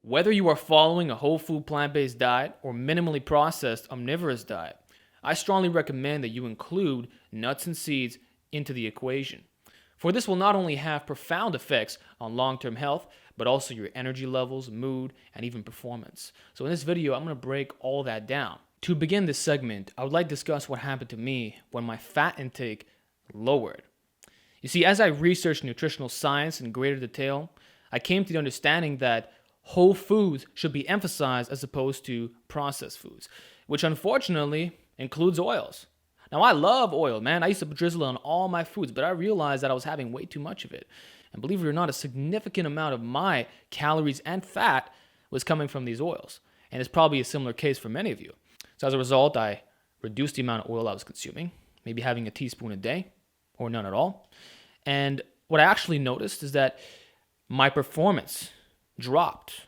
Whether you are following a whole food plant-based diet or minimally processed omnivorous diet, I strongly recommend that you include nuts and seeds into the equation. For this will not only have profound effects on long-term health, but also your energy levels, mood, and even performance. So in this video, I'm going to break all that down. To begin this segment, I would like to discuss what happened to me when my fat intake lowered. You see, as I researched nutritional science in greater detail, I came to the understanding that whole foods should be emphasized as opposed to processed foods, which unfortunately includes oils. Now, I love oil, man. I used to drizzle it on all my foods, but I realized that I was having way too much of it. And believe it or not, a significant amount of my calories and fat was coming from these oils. And it's probably a similar case for many of you. So as a result, I reduced the amount of oil I was consuming, maybe having a teaspoon a day or none at all. And what I actually noticed is that my performance dropped.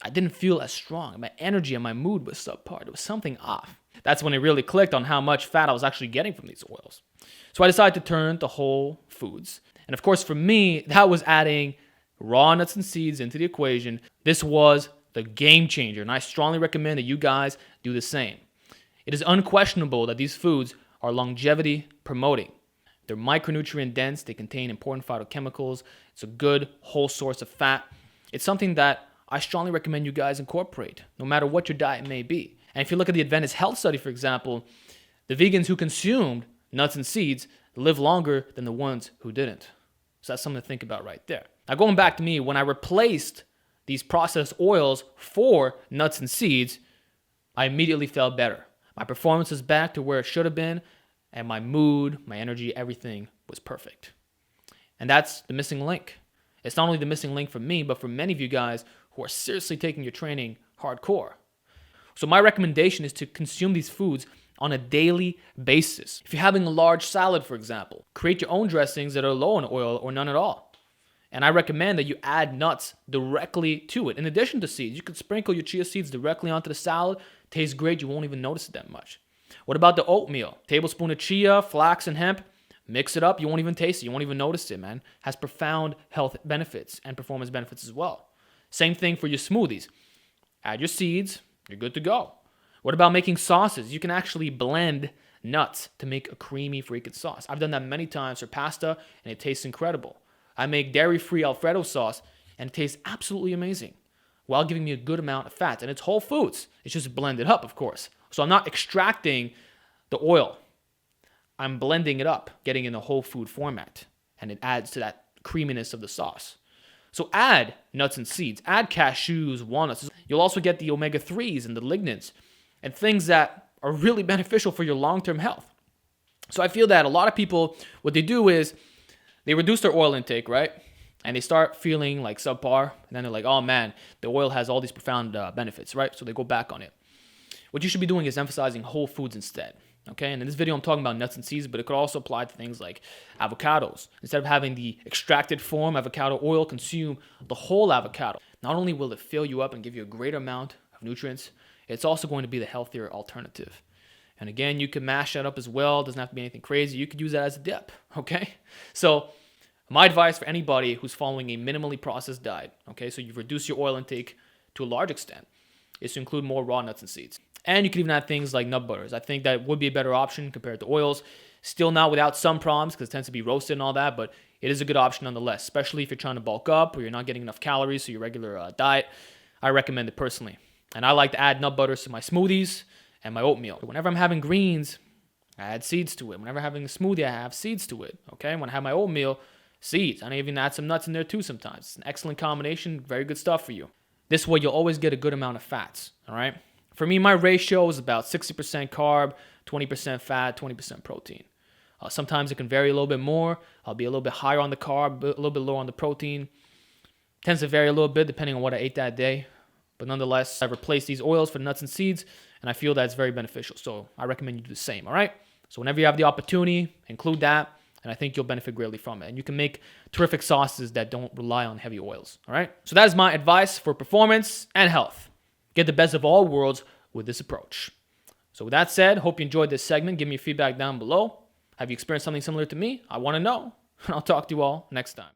I didn't feel as strong. My energy and my mood was subpar. There was something off. That's when it really clicked on how much fat I was actually getting from these oils. So I decided to turn to whole foods. And of course, for me, that was adding raw nuts and seeds into the equation. This was the game changer, and I strongly recommend that you guys do the same. It is unquestionable that these foods are longevity promoting. They're micronutrient dense. They contain important phytochemicals. It's a good whole source of fat. It's something that I strongly recommend you guys incorporate, no matter what your diet may be. And if you look at the Adventist Health Study, for example, the vegans who consumed nuts and seeds live longer than the ones who didn't. So that's something to think about right there. Now, going back to me, when I replaced these processed oils for nuts and seeds, I immediately felt better. My performance is back to where it should have been, and my mood, my energy, everything was perfect. And that's the missing link. It's not only the missing link for me, but for many of you guys who are seriously taking your training hardcore. So my recommendation is to consume these foods on a daily basis. If you're having a large salad, for example, create your own dressings that are low in oil or none at all. And I recommend that you add nuts directly to it. In addition to seeds, you could sprinkle your chia seeds directly onto the salad. Tastes great. You won't even notice it that much. What about the oatmeal? Tablespoon of chia, flax, and hemp. Mix it up. You won't even taste it. You won't even notice it, man. Has profound health benefits and performance benefits as well. Same thing for your smoothies. Add your seeds. You're good to go. What about making sauces? You can actually blend nuts to make a creamy freaking sauce. I've done that many times for pasta, and it tastes incredible. I make dairy-free Alfredo sauce, and it tastes absolutely amazing while giving me a good amount of fat. And it's whole foods. It's just blended up, of course. So I'm not extracting the oil. I'm blending it up, getting in a whole food format, and it adds to that creaminess of the sauce. So add nuts and seeds, add cashews, walnuts. You'll also get the omega-3s and the lignans and things that are really beneficial for your long-term health. So I feel that a lot of people, what they do is they reduce their oil intake, right? And they start feeling like subpar. And then they're like, oh man, the oil has all these profound benefits, right? So they go back on it. What you should be doing is emphasizing whole foods instead. Okay, and in this video, I'm talking about nuts and seeds, but it could also apply to things like avocados. Instead of having the extracted form avocado oil, consume the whole avocado. Not only will it fill you up and give you a greater amount of nutrients, it's also going to be the healthier alternative. And again, you can mash that up as well. It doesn't have to be anything crazy. You could use that as a dip, okay? So my advice for anybody who's following a minimally processed diet, okay, so you've reduced your oil intake to a large extent, is to include more raw nuts and seeds. And you can even add things like nut butters. I think that would be a better option compared to oils. Still not without some problems because it tends to be roasted and all that, but it is a good option nonetheless, especially if you're trying to bulk up or you're not getting enough calories to your regular diet. I recommend it personally. And I like to add nut butters to my smoothies and my oatmeal. Whenever I'm having greens, I add seeds to it. Whenever I'm having a smoothie, I have seeds to it. Okay, when I have my oatmeal, seeds. I even add some nuts in there too sometimes. It's an excellent combination, very good stuff for you. This way, you'll always get a good amount of fats, all right? For me, my ratio is about 60% carb, 20% fat, 20% protein. Sometimes it can vary a little bit more. I'll be a little bit higher on the carb, a little bit lower on the protein. Tends to vary a little bit depending on what I ate that day. But nonetheless, I've replaced these oils for nuts and seeds, and I feel that it's very beneficial. So I recommend you do the same, all right? So whenever you have the opportunity, include that, and I think you'll benefit greatly from it. And you can make terrific sauces that don't rely on heavy oils, all right? So that is my advice for performance and health. Get the best of all worlds with this approach. So with that said, hope you enjoyed this segment. Give me your feedback down below. Have you experienced something similar to me? I want to know. And I'll talk to you all next time.